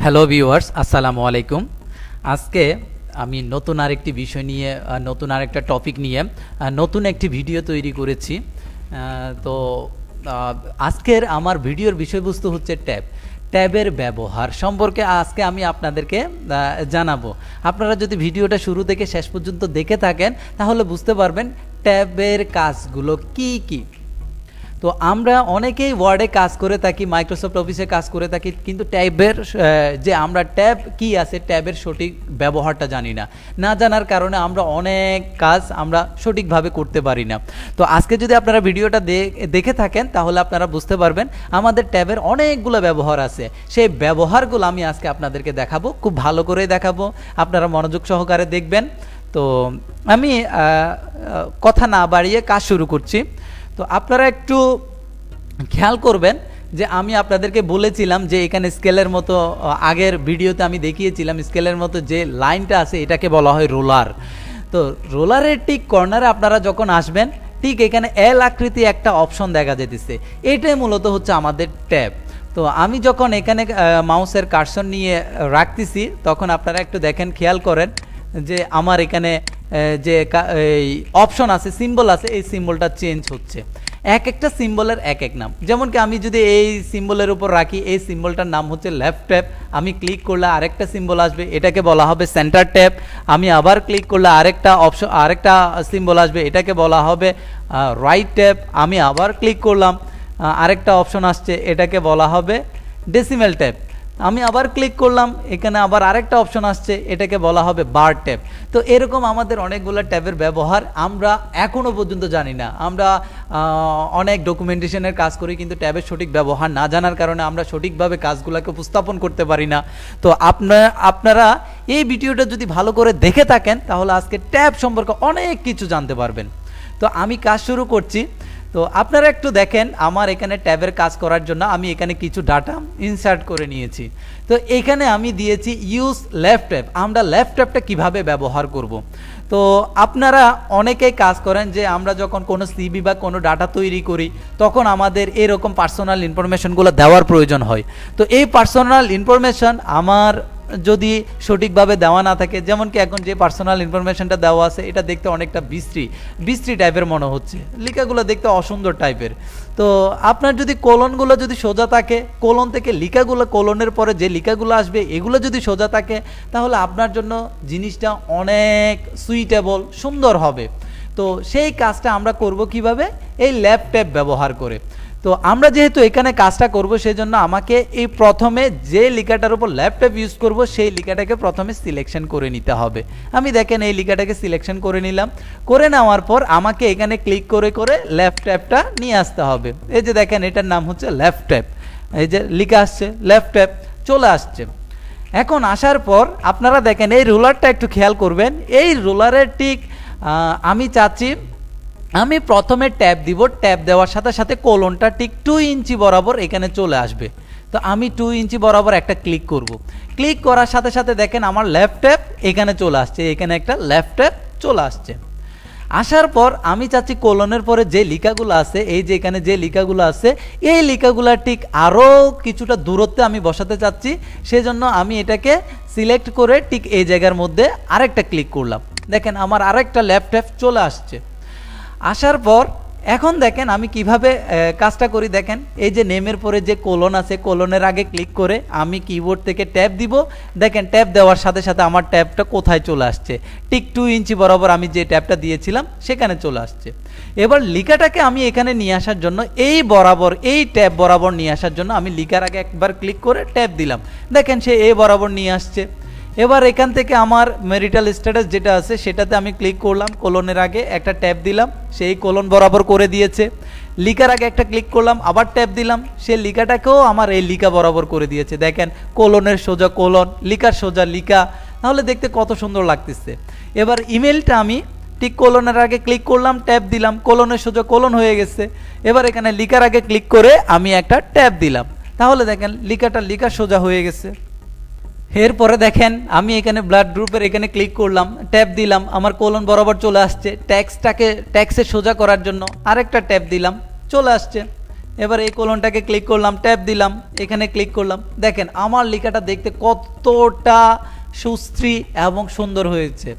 Hello viewers, আসসালামু আলাইকুম। আজকে আমি নতুন আরেকটি বিষয় নিয়ে নতুন আরেকটা টপিক নিয়ে নতুন একটি ভিডিও তৈরি করেছি। তো আজকের আমার ভিডিওর বিষয়বস্তু হচ্ছে ট্যাবের ব্যবহার সম্পর্কে আজকে আমি আপনাদেরকে জানাবো। আপনারা যদি ভিডিওটা শুরু থেকে শেষ পর্যন্ত দেখে থাকেন তাহলে বুঝতে পারবেন ট্যাবের কাজগুলো কি কি। তো আমরা অনেকেই ওয়ার্ডে কাজ করে থাকি, মাইক্রোসফট অফিসে কাজ করে থাকি, কিন্তু ট্যাবের যে আমরা ট্যাব কি আছে ট্যাবের সঠিক ব্যবহারটা জানি না। না জানার কারণে আমরা অনেক কাজ আমরা সঠিকভাবে করতে পারি না। তো আজকে যদি আপনারা ভিডিওটা দেখে থাকেন তাহলে আপনারা বুঝতে পারবেন আমাদের ট্যাবের অনেকগুলো ব্যবহার আছে। সেই ব্যবহারগুলো আমি আজকে আপনাদেরকে দেখাবো, খুব ভালো করে দেখাবো, আপনারা মনোযোগ সহকারে দেখবেন। তো আমি কথা না বাড়িয়ে কাজ শুরু করছি। তো আপনারা একটু খেয়াল করবেন যে আমি আপনাদেরকে বলেছিলাম যে এখানে স্কেলের মতো, আগের ভিডিওতে আমি দেখিয়েছিলাম স্কেলের মতো যে লাইনটা আছে এটাকে বলা হয় রোলার। তো রোলারের ঠিক কর্নারে আপনারা যখন আসবেন ঠিক এখানে এল আকৃতি একটা অপশন দেখা যেতেছে, এটাই মূলত হচ্ছে আমাদের ট্যাব। তো আমি যখন এখানে মাউসের কার্সর নিয়ে রাখতেছি তখন আপনারা একটু দেখেন, খেয়াল করেন যে আমার এখানে যে এই অপশন আছে, সিম্বল আছে, এই সিম্বলটা চেঞ্জ হচ্ছে। এক একটা সিম্বলের এক এক নাম। যেমন কি আমি যদি এই সিম্বলের উপর রাখি, এই সিম্বলটার নাম হচ্ছে লেফট ট্যাব। আমি ক্লিক করলে আরেকটা সিম্বল আসবে, এটাকে বলা হবে সেন্টার ট্যাব। আমি আবার ক্লিক করলে আরেকটা সিম্বল আসবে, এটাকে বলা হবে রাইট ট্যাব। আমি আবার ক্লিক করলাম, আরেকটা অপশন আসছে, এটাকে বলা হবে ডেসিমেল ট্যাব। আমি আবার ক্লিক করলাম, এখানে আবার আরেকটা অপশন আসছে, এটাকে বলা হবে বার ট্যাব। তো এরকম আমাদের অনেকগুলো ট্যাবের ব্যবহার আমরা এখনও পর্যন্ত জানি না। আমরা অনেক ডকুমেন্টেশনের কাজ করি, কিন্তু ট্যাবের সঠিক ব্যবহার না জানার কারণে আমরা সঠিকভাবে কাজগুলোকে উপস্থাপন করতে পারি না। তো আপনারা এই ভিডিওটা যদি ভালো করে দেখে থাকেন তাহলে আজকে ট্যাব সম্পর্কে অনেক কিছু জানতে পারবেন। তো আমি কাজ শুরু করছি। তো আপনারা একটু দেখেন, আমার এখানে ট্যাবের কাজ করার জন্য আমি এখানে কিছু ডাটা ইনসার্ট করে নিয়েছি। তো এখানে আমি দিয়েছি ইউজ লেফট ট্যাব। আমরা লেফট ট্যাবটা কীভাবে ব্যবহার করব। তো আপনারা অনেকেই কাজ করেন যে আমরা যখন কোনো সিভি বা কোনো ডাটা তৈরি করি তখন আমাদের এরকম পার্সোনাল ইনফরমেশনগুলো দেওয়ার প্রয়োজন হয়। তো এই পার্সোনাল ইনফরমেশন আমার যদি সঠিকভাবে দেওয়া না থাকে, যেমন কি এখন যে পার্সোনাল ইনফরমেশনটা দেওয়া আছে এটা দেখতে অনেকটা বিশ্রী টাইপের মনে হচ্ছে, লেখাগুলো দেখতে অসুন্দর টাইপের। তো আপনার যদি কোলনগুলো যদি সোজা থাকে, কোলন থেকে লেখাগুলো, কোলনের পরে যে লেখাগুলো আসবে এগুলো যদি সোজা থাকে তাহলে আপনার জন্য জিনিসটা অনেক সুইটেবল, সুন্দর হবে। তো সেই কাজটা আমরা করব কিভাবে? এই লেফট ট্যাব ব্যবহার করে। তো আমরা যেহেতু এখানে কাজটা করব সেই জন্য আমাকে এই প্রথমে যে লেখাটার উপর লেফট ট্যাব ইউজ করব সেই লেখাটাকে প্রথমে সিলেকশন করে নিতে হবে। আমি দেখেন এই লেখাটাকে সিলেকশন করে নিলাম। করে নেওয়ার পর আমাকে এখানে ক্লিক করে করে লেফট ট্যাবটা নিয়ে আসতে হবে। এই যে দেখেন এটার নাম হচ্ছে লেফট ট্যাব, এই যে লেখা আসছে লেফট ট্যাব চলে আসছে। এখন আসার পর আপনারা দেখেন এই রোলারটা একটু খেয়াল করবেন। এই রোলারের ঠিক আমি চাচ্ছি আমি প্রথমে ট্যাব দিব, ট্যাব দেওয়ার সাথে সাথে কোলনটা ঠিক 2 ইঞ্চি বরাবর এখানে চলে আসবে। তো আমি 2 ইঞ্চি বরাবর একটা ক্লিক করব। ক্লিক করার সাথে সাথে দেখেন আমার লেফট ট্যাব এখানে চলে আসছে, এখানে একটা লেফট ট্যাব চলে আসছে। আসার পর আমি চাচ্ছি কোলনের পরে যে লেখাগুলো আছে, এই যে এখানে যে লেখাগুলো আছে এই লেখাগুলো ঠিক আরও কিছুটা দূরত্বে আমি বসাতে চাচ্ছি। সেজন্য আমি এটাকে সিলেক্ট করে ঠিক এই জায়গার মধ্যে আরেকটা ক্লিক করলাম। দেখেন আমার আরেকটা লেফট ট্যাব চলে আসছে। আসার পর এখন দেখেন আমি কিভাবে কাজটা করি। দেখেন এই যে নেমের পরে যে কোলন আছে, কোলনের আগে ক্লিক করে আমি কিবোর্ড থেকে ট্যাব দিব। দেখেন ট্যাব দেওয়ার সাথে সাথে আমার ট্যাবটা কোথায় চলে আসছে, ঠিক 2 ইঞ্চি বরাবর আমি যে ট্যাবটা দিয়েছিলাম সেখানে চলে আসছে। এবার লেখাটাকে আমি এখানে নিয়ে আসার জন্য এই বরাবর, এই ট্যাব বরাবর নিয়ে আসার জন্য আমি লেখার আগে একবার ক্লিক করে ট্যাব দিলাম। দেখেন সে এই বরাবর নিয়ে আসছে। এবার এখান থেকে আমার ম্যারিটাল স্ট্যাটাস যেটা আছে সেটাতে আমি ক্লিক করলাম, কোলনের আগে একটা ট্যাব দিলাম, সেই কোলন বরাবর করে দিয়েছে। লিখার আগে একটা ক্লিক করলাম, আবার ট্যাব দিলাম, সে লিখাটাকেও আমার এই লিখা বরাবর করে দিয়েছে। দেখেন কোলনের সোজা কোলন, লিখার সোজা লিখা, তাহলে দেখতে কত সুন্দর লাগতেছে। এবার ইমেলটা আমি ঠিক কোলনের আগে ক্লিক করলাম, ট্যাব দিলাম, কোলনের সোজা কোলন হয়ে গেছে। এবার এখানে লিখার আগে ক্লিক করে আমি একটা ট্যাব দিলাম, তাহলে দেখেন লিখা সোজা হয়ে গেছে। এরপরে দেখেন আমি এখানে ব্লাড গ্রুপের এখানে ক্লিক করলাম, ট্যাব দিলাম, আমার কোলন বরাবর চলে আসছে। ট্যাক্সে সোজা করার জন্য আরেকটা ট্যাব দিলাম, চলে আসছে। এবার এই কোলনটাকে ক্লিক করলাম, ট্যাপ দিলাম, এখানে ক্লিক করলাম, দেখেন আমার লেখাটা দেখতে কতটা সুশ্রী এবং সুন্দর হয়েছে।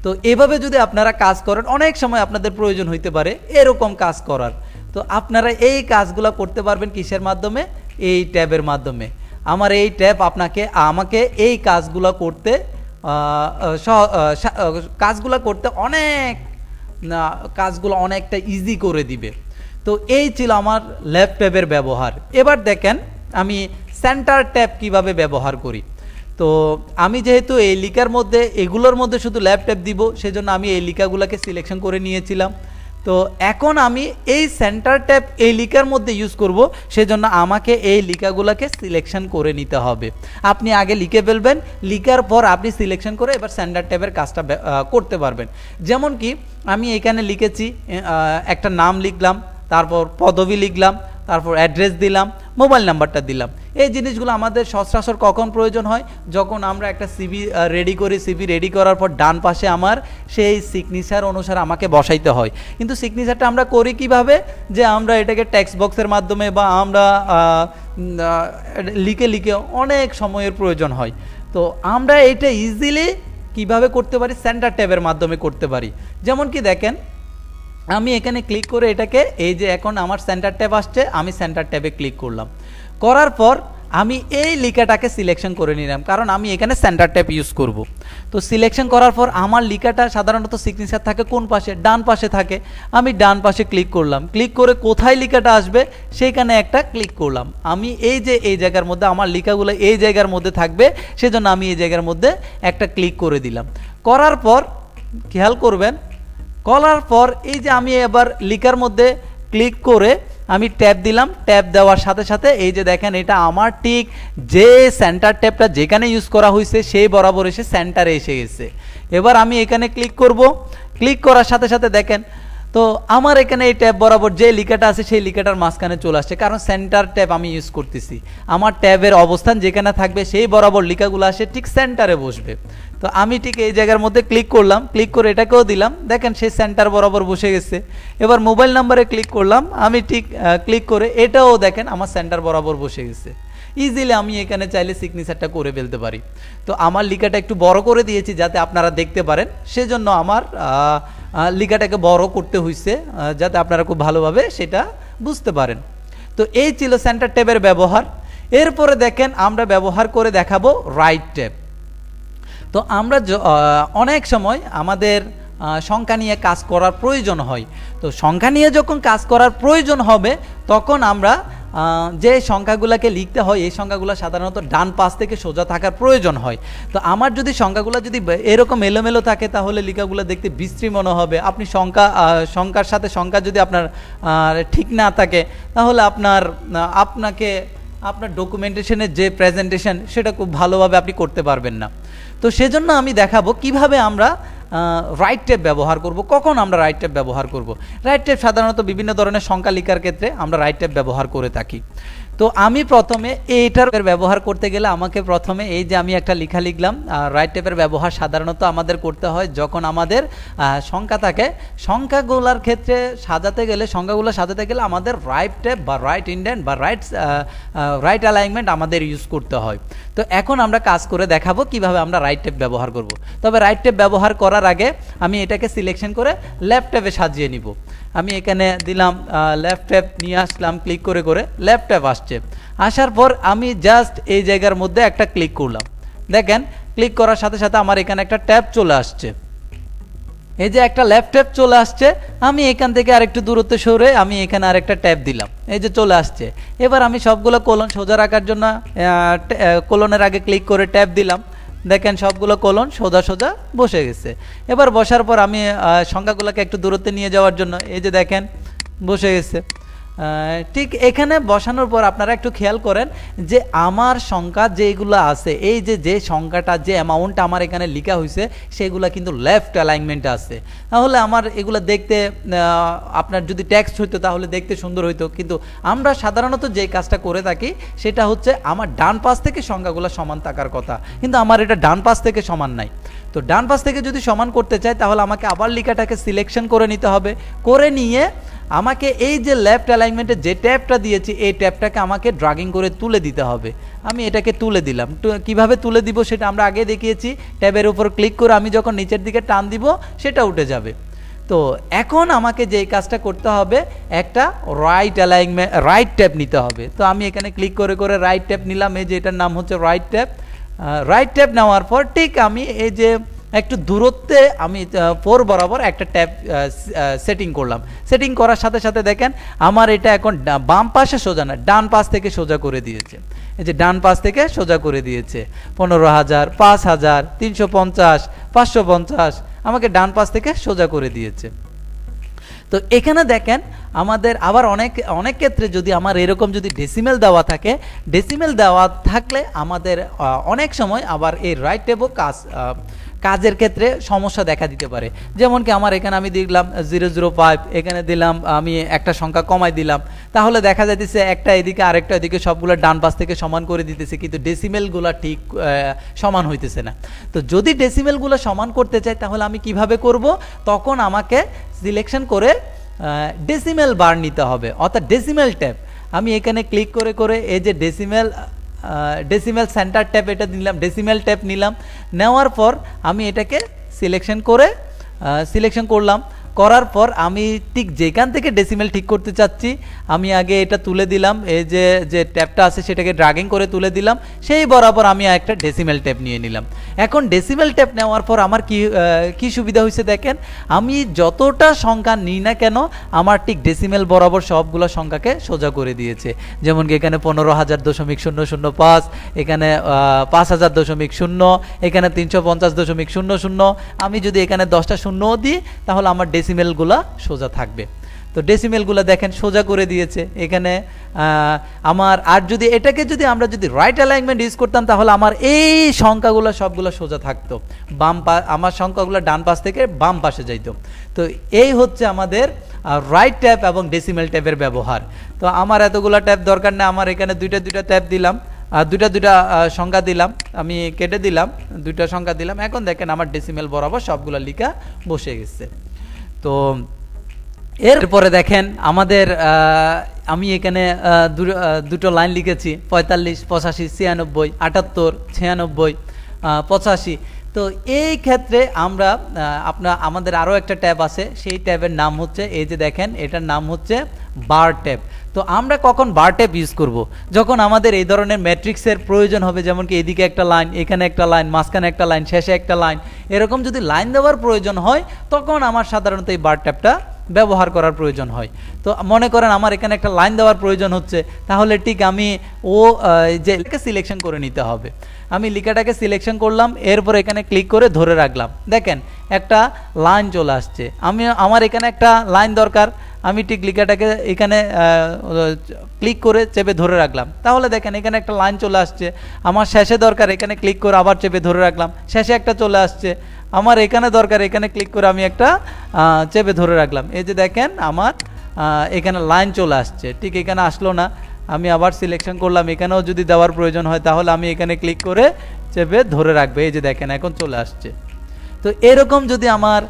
তো এভাবে যদি আপনারা কাজ করেন, অনেক সময় আপনাদের প্রয়োজন হইতে পারে এরকম কাজ করার। তো আপনারা এই কাজগুলো করতে পারবেন কিসের মাধ্যমে? এই ট্যাবের মাধ্যমে। আমার এই ট্যাব আমাকে এই কাজগুলো করতে কাজগুলো অনেকটা ইজি করে দিবে। তো এই ছিল আমার ল্যাপটপের ব্যবহার। এবার দেখেন আমি সেন্টার ট্যাব কিভাবে ব্যবহার করি। তো আমি যেহেতু এই লিখার মধ্যে এগুলোর মধ্যে শুধু ল্যাপটপ দিব, সেজন্য আমি এই লিখাগুলোকে সিলেকশন করে নিয়েছিলাম। তো এখন আমি এই সেন্টার ট্যাব এই লিখার মধ্যে ইউজ করব, সেজন্য আমাকে এই লিখাগুলোকে সিলেকশন করে নিতে হবে। আপনি আগে লিখে ফেলবেন, লিখার পর আপনি সিলেকশন করে এবার সেন্টার ট্যাবের কাজটা করতে পারবেন। যেমন কি আমি এখানে লিখেছি, একটা নাম লিখলাম, তারপর পদবি লিখলাম, তারপর অ্যাড্রেস দিলাম, মোবাইল নাম্বারটা দিলাম। এই জিনিসগুলো আমাদের সচরাচর কখন প্রয়োজন হয়? যখন আমরা একটা সিভি রেডি করি। সিভি রেডি করার পর ডান পাশে আমার সেই সিগনেচার অনুসারে আমাকে বসাইতে হয়। কিন্তু সিগনেচারটা আমরা করি কিভাবে? যে আমরা এটাকে টেক্সট বক্সের মাধ্যমে বা আমরা লিখে অনেক সময়ের প্রয়োজন হয়। তো আমরা এটা ইজিলি কিভাবে করতে পারি? সেন্টার ট্যাবের মাধ্যমে করতে পারি। যেমন কি দেখেন, আমি এখানে ক্লিক করে এটাকে, এই যে এখন আমার সেন্টার ট্যাব আসছে, আমি সেন্টার ট্যাবে ক্লিক করলাম। করার পর আমি এই লেখাটাকে সিলেকশন করে নিলাম, কারণ আমি এখানে সেন্টার ট্যাব ইউজ করব। তো সিলেকশন করার পর আমার লেখাটা সাধারণত সিগনেচার থাকে কোন পাশে? ডান পাশে থাকে। আমি ডান পাশে ক্লিক করলাম, ক্লিক করে কোথায় লেখাটা আসবে সেইখানে একটা ক্লিক করলাম। আমি এই যে এই জায়গার মধ্যে আমার লেখাগুলো এই জায়গার মধ্যে থাকবে, সেজন্য আমি এই জায়গার মধ্যে একটা ক্লিক করে দিলাম। করার পর খেয়াল করবেন, করার পর এই যে আমি এবার লিখার মধ্যে ক্লিক করে আমি ট্যাব দিলাম। ট্যাব দেওয়ার সাথে সাথে এই যে দেখেন, এটা আমার ঠিক যে সেন্টার ট্যাবটা যেখানে ইউজ করা হয়েছে সেই বরাবর এসে সেন্টারে এসে গেছে। এবার আমি এখানে ক্লিক করব। ক্লিক করার সাথে সাথে দেখেন, তো আমার এখানে এই ট্যাব বরাবর যে লিখাটা আছে সেই লিখাটার মাঝখানে চলে আসছে, কারণ সেন্টার ট্যাব আমি ইউজ করতেছি। আমার ট্যাবের অবস্থান যেখানে থাকবে সেই বরাবর লিখাগুলো আসে ঠিক সেন্টারে বসবে। তো আমি ঠিক এই জায়গার মধ্যে ক্লিক করলাম, ক্লিক করে এটাকেও দিলাম, দেখেন সেই সেন্টার বরাবর বসে গেছে। এবার মোবাইল নাম্বারে ক্লিক করলাম, আমি ঠিক ক্লিক করে এটাও দেখেন আমার সেন্টার বরাবর বসে গেছে। ইজিলি আমি এখানে চাইলে সিগনেচারটা করে ফেলতে পারি। তো আমার লিখাটা একটু বড় করে দিয়েছি যাতে আপনারা দেখতে পারেন, সেজন্য আমার লিখাটাকে বড় করতে হয়েছে যাতে আপনারা খুব ভালোভাবে সেটা বুঝতে পারেন। তো এই ছিল সেন্টার ট্যাবের ব্যবহার। এরপরে দেখেন আমরা ব্যবহার করে দেখাবো রাইট ট্যাব। তো আমরা অনেক সময় আমাদের সংখ্যা নিয়ে কাজ করার প্রয়োজন হয়। তো সংখ্যা নিয়ে যখন কাজ করার প্রয়োজন হবে, তখন আমরা যে সংখ্যাগুলোকে লিখতে হয় এই সংখ্যাগুলো সাধারণত ডান পাশ থেকে সোজা থাকার প্রয়োজন হয়। তো আমার যদি সংখ্যাগুলো যদি এরকম এলোমেলো থাকে, তাহলে লেখাগুলো দেখতে বিশ্রী মনে হবে। আপনি সংখ্যার সাথে সংখ্যা যদি আপনার ঠিক না থাকে, তাহলে আপনার ডকুমেন্টেশনের যে প্রেজেন্টেশন সেটা খুব ভালোভাবে আপনি করতে পারবেন না। তো সেজন্য আমি দেখাবো কিভাবে আমরা রাইট ট্যাব ব্যবহার করব। কখন আমরা রাইট ট্যাব ব্যবহার করব? রাইট ট্যাব সাধারণত বিভিন্ন ধরনের সংখ্যা লেখার ক্ষেত্রে আমরা রাইট ট্যাব ব্যবহার করে থাকি। তো আমি প্রথমে এইটার ব্যবহার করতে গেলে আমাকে প্রথমে এই যে আমি একটা লেখা লিখলাম। রাইট ট্যাবের ব্যবহার সাধারণত আমাদের করতে হয় যখন আমাদের সংখ্যা থাকে। সংখ্যাগুলোর ক্ষেত্রে সংখ্যাগুলো সাজাতে গেলে আমাদের রাইট ট্যাব বা রাইট ইনডেন্ট বা রাইট অ্যালাইনমেন্ট আমাদের ইউজ করতে হয়। তো এখন আমরা কাজ করে দেখাবো কিভাবে আমরা রাইট ট্যাব ব্যবহার করব। তবে রাইট ট্যাব ব্যবহার করার আগে আমি এটাকে সিলেকশন করে লেফট ট্যাবে সাজিয়ে নিব। আমি এখানে দিলাম লেফট ট্যাব, নিয়ে আসলাম, ক্লিক করে লেফট ট্যাব আসছে। আসার পর আমি জাস্ট এই জায়গার মধ্যে একটা ক্লিক করলাম। দেখেন ক্লিক করার সাথে সাথে আমার এখানে একটা ট্যাব চলে আসছে। এই যে একটা লেফট ট্যাব চলে আসছে, আমি এখান থেকে আরেকটু দূরত্বে সরে আমি এখানে আরেকটা ট্যাব দিলাম, এই যে চলে আসছে। এবার আমি সবগুলো কোলন সোজা রাখার জন্য কোলনের আগে ক্লিক করে ট্যাব দিলাম। দেখেন সবগুলো কোলন সোজা সোজা বসে গেছে। এবার বসার পর আমি সংখ্যাগুলোকে একটু দূরত্বে নিয়ে যাওয়ার জন্য এই যে দেখেন বসে গেছে। ঠিক এখানে বসানোর পর আপনারা একটু খেয়াল করেন যে আমার সংখ্যা যেগুলো আছে, এই যে সংখ্যাটা যে অ্যামাউন্টটা আমার এখানে লেখা হয়েছে সেগুলো কিন্তু লেফট অ্যালাইনমেন্টে আছে। তাহলে আমার এগুলো দেখতে, আপনার যদি টেক্সট হইতো তাহলে দেখতে সুন্দর হইতো। কিন্তু আমরা সাধারণত যে কাজটা করে থাকি সেটা হচ্ছে আমার ডান পাশ থেকে সংখ্যাগুলো সমান থাকার কথা, কিন্তু আমার এটা ডান পাশ থেকে সমান নাই। তো ডান পাশ থেকে যদি সমান করতে চাই তাহলে আমাকে আবার লেখাটাকে সিলেকশন করে নিতে হবে। করে নিয়ে আমাকে এই যে লেফট অ্যালাইনমেন্টে যে ট্যাবটা দিয়েছি এই ট্যাবটাকে আমাকে ড্রাগিং করে তুলে দিতে হবে। আমি এটাকে তুলে দিলাম। কিভাবে তুলে দিব সেটা আমরা আগে দেখিয়েছি। ট্যাবের উপর ক্লিক করে আমি যখন নিচের দিকে টান দিব সেটা উঠে যাবে। তো এখন আমাকে যে কাজটা করতে হবে, একটা রাইট অ্যালাইনমেন্ট রাইট ট্যাব নিতে হবে। তো আমি এখানে ক্লিক করে করে রাইট ট্যাব নিলাম। এই যে এটার নাম হচ্ছে রাইট ট্যাব। রাইট ট্যাব নেওয়ার পর ঠিক আমি এই যে একটু দূরত্বে আমি 4 বরাবর একটা ট্যাব সেটিং করলাম। সেটিং করার সাথে সাথে দেখেন আমার এটা এখন বাম পাশে সোজা না, ডান পাশ থেকে সোজা করে দিয়েছে। এই যে ডান পাশ থেকে সোজা করে দিয়েছে। 15,000, 5,000, 350, 550 আমাকে ডান পাশ থেকে সোজা করে দিয়েছে। তো এখানে দেখেন আমাদের আবার অনেক ক্ষেত্রে যদি আমার এরকম যদি ডেসিমেল দেওয়া থাকে, ডেসিমেল দেওয়া থাকলে আমাদের অনেক সময় আবার এই রাইট ট্যাবও কাজের ক্ষেত্রে সমস্যা দেখা দিতে পারে। যেমন কি আমার এখানে আমি দিলাম 005, এখানে দিলাম আমি একটা সংখ্যা কমাই দিলাম, তাহলে দেখা যাইতেছে একটা এদিকে আরেকটা এদিকে সবগুলো ডান পাশ থেকে সমান করে দিতেছে, কিন্তু ডেসিমেলগুলো ঠিক সমান হইতেছে না। তো যদি ডেসিমেলগুলো সমান করতে চাই তাহলে আমি কিভাবে করব? তখন আমাকে সিলেকশন করে ডেসিমেল বার নিতে হবে, অর্থাৎ ডেসিমেল ট্যাব। আমি এখানে ক্লিক করে করে এই যে ডেসিমেল সেন্টার ট্যাব এটা নিলাম, ডেসিমেল ট্যাব নিলাম। নেওয়ার পর আমি এটাকে সিলেকশন করলাম। করার পর আমি ঠিক যেখান থেকে ডেসিমেল ঠিক করতে চাচ্ছি আমি আগে এটা তুলে দিলাম। এই যে ট্যাবটা আছে সেটাকে ড্রাগিং করে তুলে দিলাম, সেই বরাবর আমি একটা ডেসিমেল ট্যাব নিয়ে নিলাম। এখন ডেসিমেল ট্যাব নেওয়ার পর আমার কি সুবিধা হয়েছে দেখেন, আমি যতটা সংখ্যা নিই না কেন আমার ঠিক ডেসিমেল বরাবর সবগুলো সংখ্যাকে সোজা করে দিয়েছে। যেমন কি এখানে 15,000.005, এখানে 5,000.0, এখানে 350.00। আমি যদি এখানে 10টা শূন্যও দিই তাহলে আমার ডেসিমেলগুলো সোজা থাকবে। তো ডেসিমেলগুলো দেখেন সোজা করে দিয়েছে এখানে আমার। আর যদি এটাকে আমরা যদি রাইট অ্যালাইনমেন্ট ইউজ করতাম তাহলে আমার এই সংখ্যাগুলো সবগুলো সোজা থাকতো, আমার সংখ্যাগুলো ডান পাশ থেকে বাম পাশে যাইতো। তো এই হচ্ছে আমাদের রাইট ট্যাব এবং ডেসিমেল ট্যাবের ব্যবহার। তো আমার এতগুলো ট্যাব দরকার নেই, আমার এখানে দুইটা ট্যাব দিলাম, দুইটা সংখ্যা দিলাম, আমি কেটে দিলাম, 2টা সংখ্যা দিলাম। এখন দেখেন আমার ডেসিমেল বরাবর সবগুলো লিখা বসে গেছে। তো এরপরে দেখেন আমাদের আমি এখানে দুটো লাইন লিখেছি, 45, 85, 96, 78, 96, 85। তো এই ক্ষেত্রে আমাদের আরও একটা ট্যাব আছে, সেই ট্যাবের নাম হচ্ছে এই যে দেখেন এটার নাম হচ্ছে বার ট্যাব। তো আমরা কখন বার ট্যাব ইউজ করব? যখন আমাদের এই ধরনের ম্যাট্রিক্সের প্রয়োজন হবে, যেমন কি এদিকে একটা লাইন, এখানে একটা লাইন, মাঝখানে একটা লাইন, শেষে একটা লাইন, এরকম যদি লাইন দেওয়ার প্রয়োজন হয় তখন আমার সাধারণত এই বার ট্যাবটা ব্যবহার করার প্রয়োজন হয়। তো মনে করেন আমার এখানে একটা লাইন দেওয়ার প্রয়োজন হচ্ছে, তাহলে ঠিক আমি যে সিলেকশন করে নিতে হবে। আমি লেখাটাকে সিলেকশন করলাম, এরপর এখানে ক্লিক করে ধরে রাখলাম। দেখেন একটা লাইন চলে আসছে। আমার এখানে একটা লাইন দরকার, আমি ঠিক লেখাটাকে এখানে ক্লিক করে চেপে ধরে রাখলাম, তাহলে দেখেন এখানে একটা লাইন চলে আসছে। আমার শেষে দরকার, এখানে ক্লিক করে আবার চেপে ধরে রাখলাম, শেষে একটা চলে আসছে। আমার এখানে দরকার, এখানে ক্লিক করে আমি একটা চেপে ধরে রাখলাম। এই যে দেখেন আমার এখানে লাইন চলে আসছে, ঠিক এখানে আসলো না, আমি আবার সিলেকশন করলাম, এখানেও যদি দেওয়ার প্রয়োজন হয় তাহলে আমি এখানে ক্লিক করে চেপে ধরে রাখবো। এই যে দেখেন এখন চলে আসছে। তো এরকম যদি আমার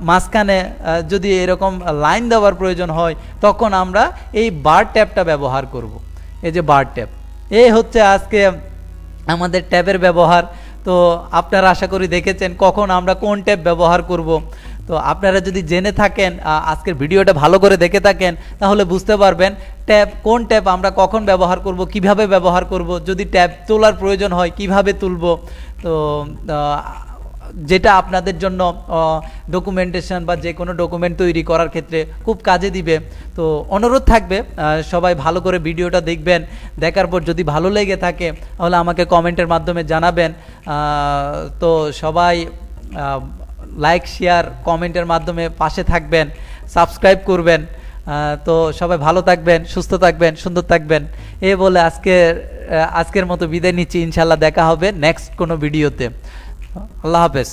মাঝখানে যদি এরকম লাইন দেওয়ার প্রয়োজন হয় তখন আমরা এই বার ট্যাবটা ব্যবহার করব। এই যে বার ট্যাব, এই হচ্ছে আজকে আমাদের ট্যাবের ব্যবহার। তো আপনারা আশা করি দেখেছেন কখন আমরা কোন ট্যাব ব্যবহার করব। তো আপনারা যদি জেনে থাকেন, আজকের ভিডিওটা ভালো করে দেখে থাকেন, তাহলে বুঝতে পারবেন কোন ট্যাব আমরা কখন ব্যবহার করব, কিভাবে ব্যবহার করব, যদি ট্যাব তোলার প্রয়োজন হয় কিভাবে তুলব। তো যেটা আপনাদের জন্য ডকুমেন্টেশন বা যে কোনো ডকুমেন্ট তৈরি করার ক্ষেত্রে খুব কাজে দিবে। তো অনুরোধ থাকবে সবাই ভালো করে ভিডিওটা দেখবেন, দেখার পর যদি ভালো লেগে থাকে তাহলে আমাকে কমেন্টের মাধ্যমে জানাবেন। তো সবাই লাইক, শেয়ার, কমেন্টের মাধ্যমে পাশে থাকবেন, সাবস্ক্রাইব করবেন। তো সবাই ভালো থাকবেন, সুস্থ থাকবেন, সুন্দর থাকবেন। এই বলে আজকের মতো বিদায় নিচ্ছি। ইনশাল্লাহ দেখা হবে নেক্সট কোনো ভিডিওতে। আল্লাহ হাফেজ।